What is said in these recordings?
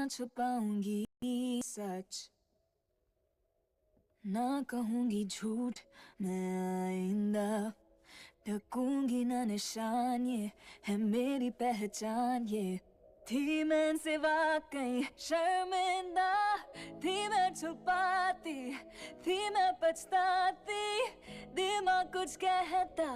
छुपाऊंगी सच, ना कहूंगी झूठ मैं आइंदा, ढकूंगी ना निशान, ये है मेरी पहचान। ये थी मैं इनसे वाकई शर्मिंदा, थी मैं छुपाती, थी मैं पछताती, दिमाग कुछ कहता,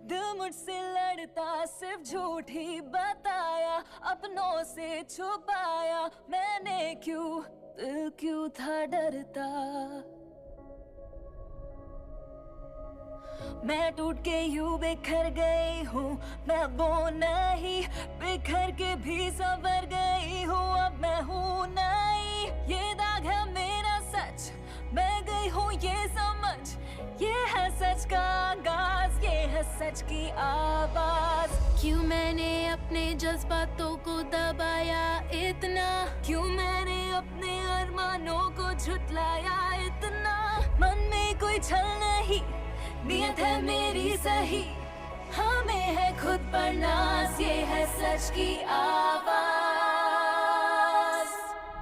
दिल मुझसे लड़ता, सिर्फ झूठ ही बताया, अपनों से छुपाया मैंने क्यों, दिल क्यों था डरता। मैं टूट के यूं बिखर गई हूँ, मैं वो नहीं, बिखर के भी संवर गई हूँ, अब मैं हूँ नहीं। ये दाग है मेरा सच, मैं गई हूँ ये समझ, ये है सच का आगाज, ये है सच की आवाज। क्यों मैंने अपने जज्बातों को दबाया इतना, क्यों मैंने अपने अरमानों को झुठलाया इतना, मन में कोई छल नहीं, नियत है मेरी सही, हमें है खुद पर नाज, ये है सच की आवाज।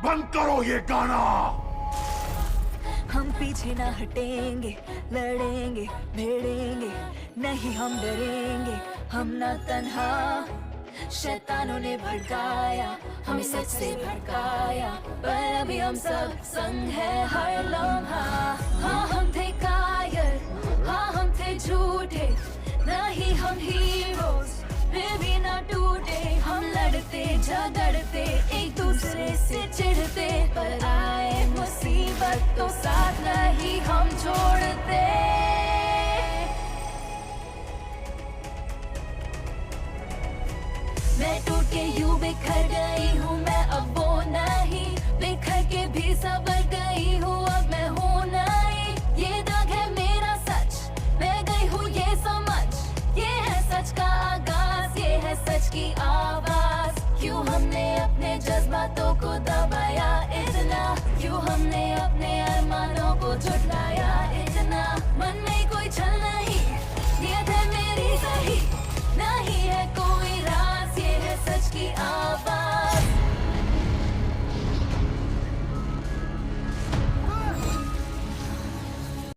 बंद करो ये गाना। हम पीछे ना हटेंगे, लड़ेंगे भिड़ेंगे नहीं, हम डरेंगे, हम ना तन्हा। शैतानों ने भड़काया, हमें सच से भड़काया, पर अभी हम सब संग है हर लम्हा। हाँ हम थे कायर, हाँ हम थे झूठे, नहीं हम हीरोज, फिर भी ना टूटे। हम लड़ते झगड़ते एक दूसरे से चिढ़ते, पर आए मुसीबत तो साथ नहीं हम छोड़ते। मैं टूट के यूं बिखर गई हूँ, मैं अब वो नहीं, बिखर के भी संवर गई हूँ, अब मैं हूँ नहीं। ये दाग है मेरा सच, मैं गई हूँ ये समझ, ये है सच का आगाज, ये है सच की आवाज। क्यों हमने अपने जज्बातों को दबाया इतना, क्यों हमने अपने अरमानों को झुठलाया